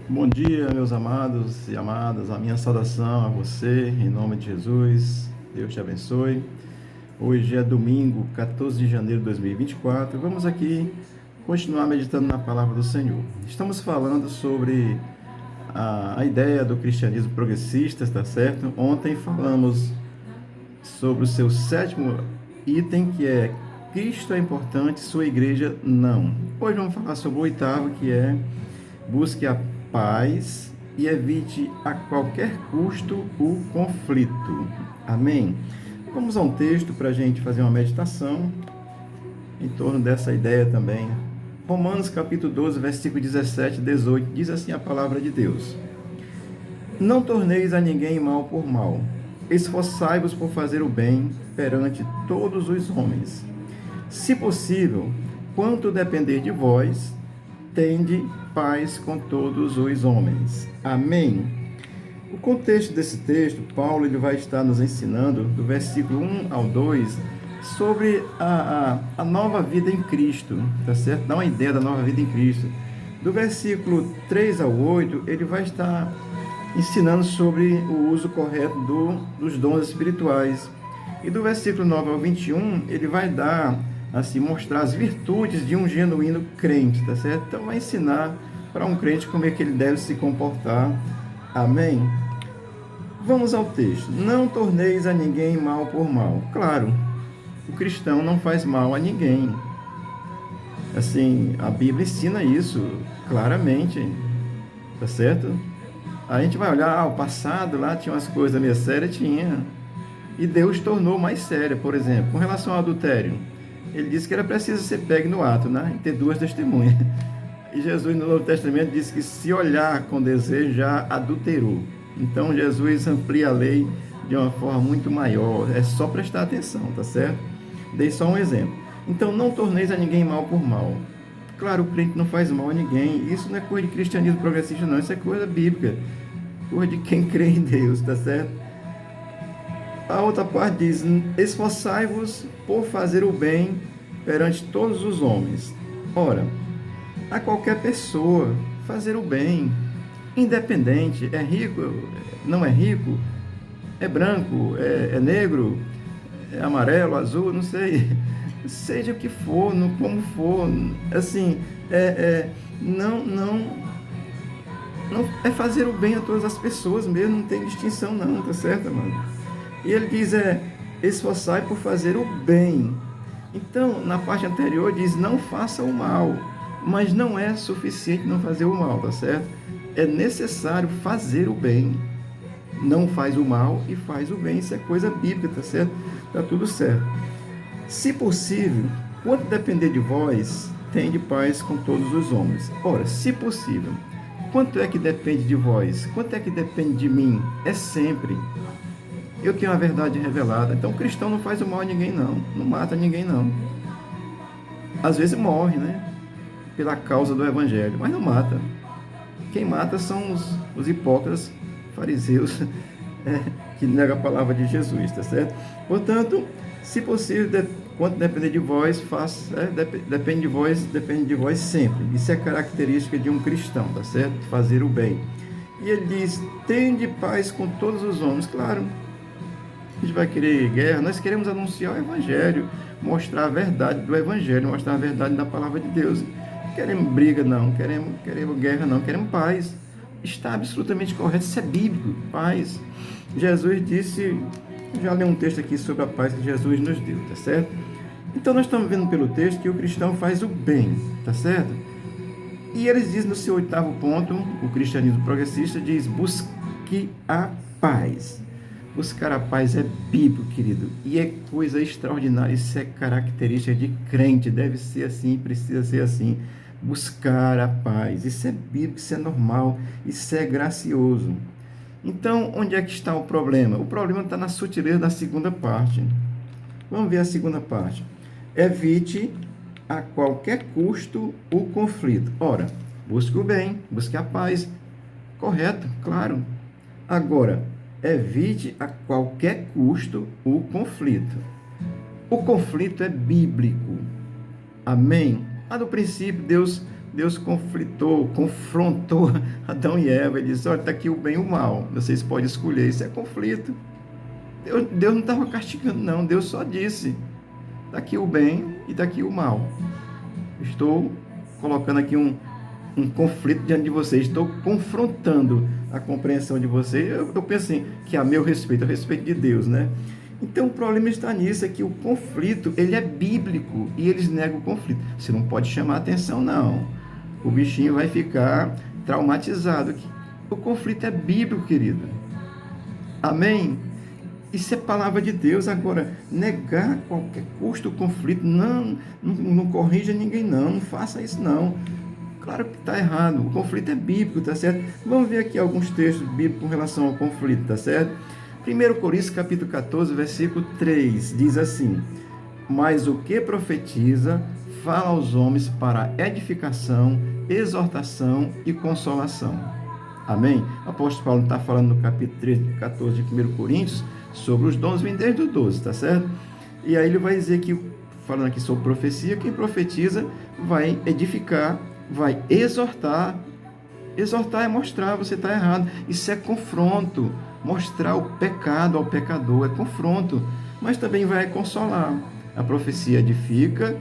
Bom dia, meus amados e amadas. A minha saudação a você, em nome de Jesus. Deus te abençoe. Hoje é domingo, 14 de janeiro de 2024. Vamos aqui continuar meditando na palavra do Senhor. Estamos falando sobre a ideia do cristianismo progressista, está certo? Ontem falamos sobre o seu sétimo item, que é Cristo é importante, sua igreja não. Hoje vamos falar sobre o oitavo, que é busque a paz e evite a qualquer custo o conflito. Amém? Vamos a um texto para a gente fazer uma meditação em torno dessa ideia também. Romanos capítulo 12, versículo 17 e 18, diz assim a palavra de Deus: Não torneis a ninguém mal por mal, esforçai-vos por fazer o bem perante todos os homens. Se possível, quanto depender de vós, tende paz com todos os homens. Amém? O contexto desse texto, Paulo ele vai estar nos ensinando, do versículo 1 ao 2, sobre a nova vida em Cristo, tá certo? Dá uma ideia da nova vida em Cristo. Do versículo 3 ao 8, ele vai estar ensinando sobre o uso correto dos dons espirituais. E do versículo 9 ao 21, ele vai dar, assim, mostrar as virtudes de um genuíno crente, tá certo? Então vai ensinar para um crente como é que ele deve se comportar. Amém? Vamos ao texto. Não torneis a ninguém mal por mal. Claro, o cristão não faz mal a ninguém. Assim, a Bíblia ensina isso claramente, tá certo? A gente vai olhar, o passado lá tinha umas coisas meio sérias, tinha. E Deus tornou mais séria, por exemplo, com relação ao adultério. Ele disse que era preciso ser pego no ato, né? E ter duas testemunhas. E Jesus no Novo Testamento disse que se olhar com desejo já adulterou. Então Jesus amplia a lei de uma forma muito maior. É só prestar atenção, tá certo? Dei só um exemplo. Então não torneis a ninguém mal por mal. Claro, o crente não faz mal a ninguém. Isso não é coisa de cristianismo progressista, não. Isso é coisa bíblica. Coisa de quem crê em Deus, tá certo? A outra parte diz: esforçai-vos por fazer o bem perante todos os homens. Ora, a qualquer pessoa fazer o bem, independente, é rico, não é rico, é branco, é negro, é amarelo, azul, não sei, seja o que for, como for, assim, não é fazer o bem a todas as pessoas mesmo, não tem distinção não, tá certo, mano? E ele diz, esforçai por fazer o bem. Então, na parte anterior diz, não faça o mal, mas não é suficiente não fazer o mal, tá certo? É necessário fazer o bem. Não faz o mal e faz o bem, isso é coisa bíblica, tá certo? Tá tudo certo. Se possível, quanto depender de vós, tende paz com todos os homens. Ora, se possível, quanto é que depende de vós? Quanto é que depende de mim? É sempre. Eu tenho a verdade revelada. Então, o cristão não faz o mal a ninguém, não. Não mata ninguém, não. Às vezes morre, né? Pela causa do evangelho, mas não mata. Quem mata são os hipócritas, fariseus, que negam a palavra de Jesus, tá certo? Portanto, se possível, quanto depender de vós, faça, depende de vós sempre. Isso é característica de um cristão, tá certo? Fazer o bem. E ele diz, tende paz com todos os homens. Claro, a gente vai querer guerra, nós queremos anunciar o evangelho, mostrar a verdade do evangelho, mostrar a verdade da palavra de Deus. Não queremos briga, não, queremos guerra, não, queremos paz. Está absolutamente correto, isso é bíblico, paz. Jesus disse, já li um texto aqui sobre a paz que Jesus nos deu, tá certo? Então nós estamos vendo pelo texto que o cristão faz o bem, tá certo? E eles dizem no seu oitavo ponto, o cristianismo progressista diz, busque a paz. Buscar a paz é bíblico, querido, e é coisa extraordinária, isso é característica de crente, deve ser assim, precisa ser assim. Buscar a paz, isso é bíblico, isso é normal, isso é gracioso. Então, onde é que está o problema? O problema está na sutileza da segunda parte. Vamos ver a segunda parte. Evite a qualquer custo o conflito. Ora, busque o bem, busque a paz. Correto, claro. Agora, evite a qualquer custo o conflito. O conflito é bíblico. Amém? Lá no princípio, Deus Deus confrontou Adão e Eva. Ele disse, olha, está aqui o bem e o mal. Vocês podem escolher. Isso é conflito. Deus não estava castigando, não. Deus só disse, está aqui o bem e está aqui o mal. Estou colocando aqui um conflito diante de vocês. Estou confrontando a compreensão de vocês. Eu penso assim, que a meu respeito, a respeito de Deus, né? Então o problema está nisso, é que o conflito, ele é bíblico e eles negam o conflito. Você não pode chamar atenção, não. O bichinho vai ficar traumatizado. O conflito é bíblico, querido. Amém? Isso é palavra de Deus. Agora, negar a qualquer custo o conflito, não corrija ninguém, não faça isso, não. Claro que está errado, o conflito é bíblico, tá certo? Vamos ver aqui alguns textos bíblicos com relação ao conflito, tá certo? 1 Coríntios capítulo 14, versículo 3, diz assim, mas o que profetiza, fala aos homens para edificação, exortação e consolação. Amém? O apóstolo Paulo está falando no capítulo 14 de 1 Coríntios, sobre os dons, vem desde o 12, tá certo? E aí ele vai dizer que, falando aqui sobre profecia, quem profetiza vai edificar, vai exortar. Exortar é mostrar, você está errado. Isso é confronto. Mostrar o pecado ao pecador é confronto. Mas também vai consolar. A profecia edifica,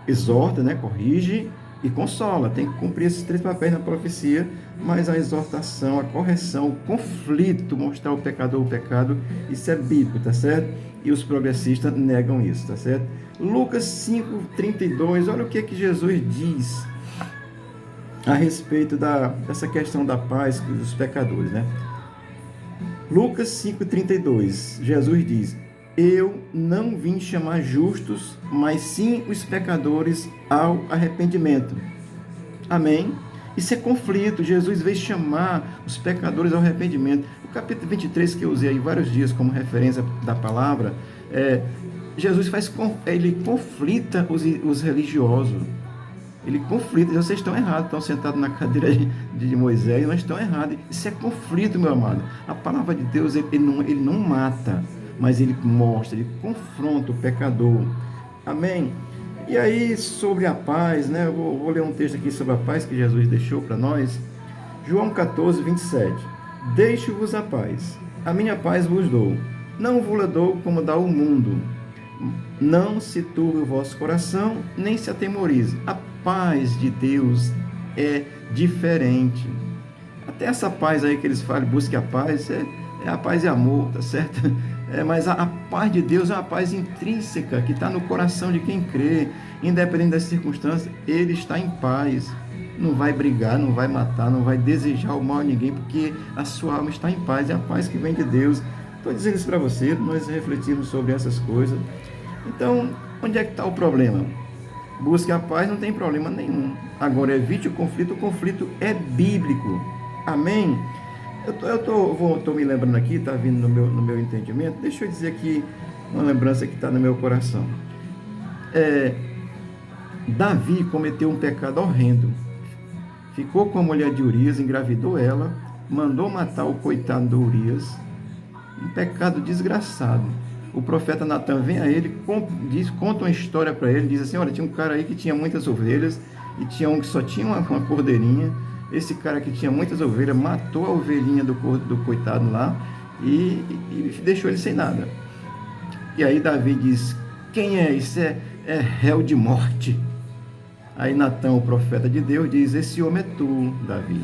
exorta, né? Corrige e consola. Tem que cumprir esses 3 papéis na profecia, mas a exortação, a correção, o conflito, mostrar ao pecador o pecado, isso é bíblico, tá certo? E os progressistas negam isso, tá certo? Lucas 5:32, olha o que Jesus diz a respeito dessa questão da paz dos pecadores, né? Lucas 5:32, Jesus diz, eu não vim chamar justos, mas sim os pecadores ao arrependimento. Amém? Isso é conflito. Jesus veio chamar os pecadores ao arrependimento. O capítulo 23, que eu usei aí vários dias como referência da palavra, Jesus ele conflita os religiosos. Ele conflita, vocês estão errados, estão sentados na cadeira de Moisés, mas estão errados. Isso é conflito, meu amado. A palavra de Deus, ele não mata, mas ele mostra, ele confronta o pecador. Amém? E aí, sobre a paz, né? Eu vou ler um texto aqui sobre a paz que Jesus deixou para nós. João 14:27. Deixo-vos a paz, a minha paz vos dou. Não vos dou como dá o mundo. Não se turbe o vosso coração, nem se atemorize. A paz de Deus é diferente. Até essa paz aí que eles falam, busque a paz, a paz e amor, tá certo? Mas a paz de Deus é uma paz intrínseca, que está no coração de quem crê, independente das circunstâncias, ele está em paz. Não vai brigar, não vai matar, não vai desejar o mal a ninguém, porque a sua alma está em paz, é a paz que vem de Deus. Estou dizendo isso para você, nós refletimos sobre essas coisas. Então, onde é que está o problema? Busque a paz, não tem problema nenhum. Agora, evite o conflito é bíblico. Amém? Eu estou me lembrando aqui, está vindo no meu entendimento, deixa eu dizer aqui uma lembrança que está no meu coração. Davi cometeu um pecado horrendo. Ficou com a mulher de Urias, engravidou ela, mandou matar o coitado do Urias. Um pecado desgraçado. O profeta Natan vem a ele, conta uma história para ele, diz assim, olha, tinha um cara aí que tinha muitas ovelhas, e tinha um que só tinha uma cordeirinha. Esse cara que tinha muitas ovelhas, matou a ovelhinha do coitado lá, e deixou ele sem nada. E aí Davi diz, quem é? Isso é réu de morte. Aí Natan, o profeta de Deus, diz, esse homem é tu, Davi.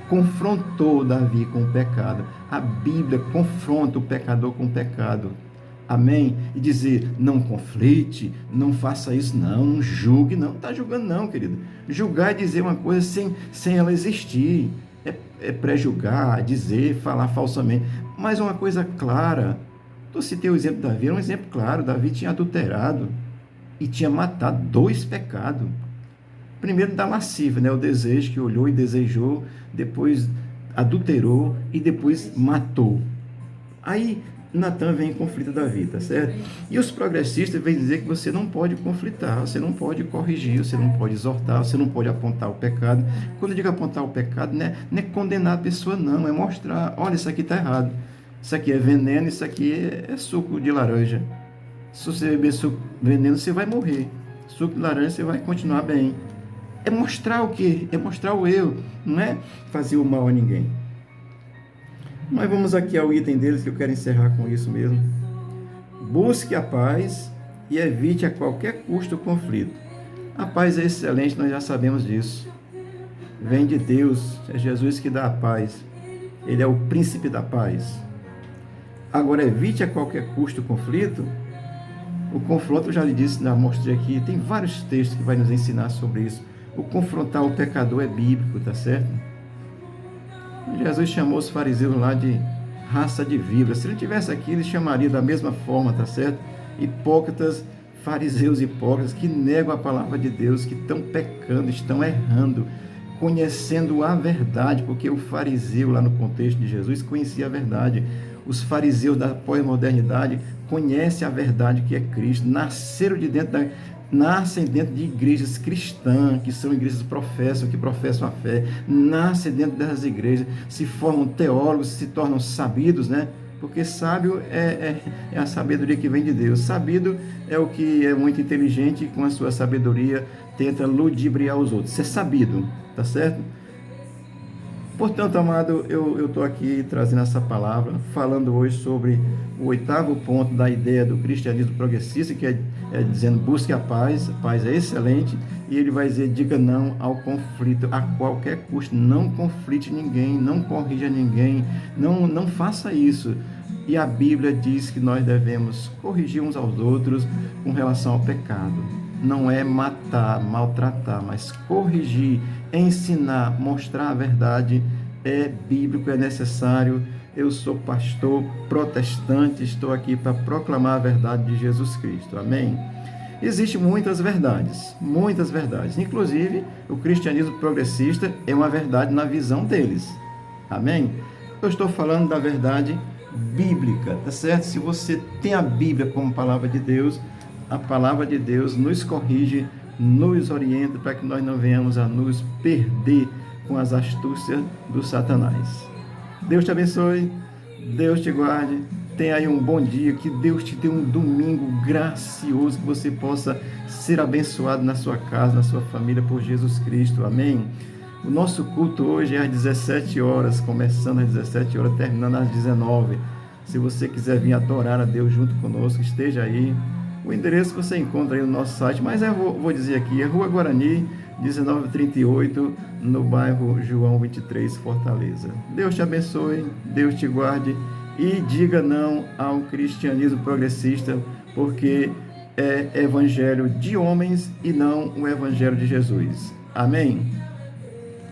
Confrontou Davi com o pecado. A Bíblia confronta o pecador com o pecado. Amém? E dizer, não conflite, não faça isso, não julgue, não está julgando não, querido. Julgar é dizer uma coisa sem ela existir. É pré-julgar, dizer, falar falsamente. Mas uma coisa clara. Eu citei o exemplo de Davi, era um exemplo claro. Davi tinha adulterado e tinha matado 2 pecados. Primeiro da lascívia, né? O desejo, que olhou e desejou, depois adulterou e depois matou. Aí Natan vem em conflito Davi, tá certo? E os progressistas vêm dizer que você não pode conflitar, você não pode corrigir, você não pode exortar, você não pode apontar o pecado. Quando eu digo apontar o pecado, não é condenar a pessoa, não, é mostrar, olha, isso aqui está errado, isso aqui é veneno, isso aqui é suco de laranja. Se você beber suco de veneno, você vai morrer. Suco de laranja, você vai continuar bem. é mostrar o quê? É mostrar o eu, não é fazer o mal a ninguém. Mas vamos aqui ao item deles, que eu quero encerrar com isso mesmo. Busque a paz e evite a qualquer custo o conflito. A paz é excelente, nós já sabemos disso. Vem de Deus, é Jesus que dá a paz. Ele é o príncipe da paz. Agora, evite a qualquer custo o conflito. O confronto, eu já lhe disse, já mostrei aqui, tem vários textos que vai nos ensinar sobre isso. O confrontar o pecador é bíblico, tá certo? Jesus chamou os fariseus lá de raça de víboras. Se ele estivesse aqui, ele chamaria da mesma forma, tá certo? Hipócritas, fariseus hipócritas que negam a palavra de Deus, que estão pecando, estão errando, conhecendo a verdade, porque o fariseu, lá no contexto de Jesus, conhecia a verdade. Os fariseus da pós-modernidade conhecem a verdade que é Cristo, nascem dentro de igrejas cristãs, que são igrejas que professam a fé, nascem dentro dessas igrejas, se formam teólogos, se tornam sabidos, né? Porque sábio é a sabedoria que vem de Deus. Sabido é o que é muito inteligente e com a sua sabedoria tenta ludibriar os outros. Isso é sabido, tá certo? Portanto, amado, eu estou aqui trazendo essa palavra, falando hoje sobre o 8º ponto da ideia do cristianismo progressista, que é dizendo, busque a paz é excelente, e ele vai dizer, diga não ao conflito, a qualquer custo, não conflite ninguém, não corrija ninguém, não faça isso. E a Bíblia diz que nós devemos corrigir uns aos outros com relação ao pecado. Não é matar, maltratar, mas corrigir, ensinar, mostrar a verdade é bíblico, é necessário. Eu sou pastor protestante, estou aqui para proclamar a verdade de Jesus Cristo. Amém? Existem muitas verdades, inclusive o cristianismo progressista é uma verdade na visão deles. Amém? Eu estou falando da verdade bíblica, tá certo? Se você tem a Bíblia como palavra de Deus, a palavra de Deus nos corrige, nos orienta para que nós não venhamos a nos perder com as astúcias do Satanás. Deus te abençoe, Deus te guarde, tenha aí um bom dia, que Deus te dê um domingo gracioso, que você possa ser abençoado na sua casa, na sua família, por Jesus Cristo. Amém? O nosso culto hoje é às 17 horas, começando às 17 horas, terminando às 19. Se você quiser vir adorar a Deus junto conosco, esteja aí. O endereço você encontra aí no nosso site, mas eu vou dizer aqui, é Rua Guarani, 1938, no bairro João 23, Fortaleza. Deus te abençoe, Deus te guarde e diga não ao cristianismo progressista, porque é evangelho de homens e não o evangelho de Jesus. Amém?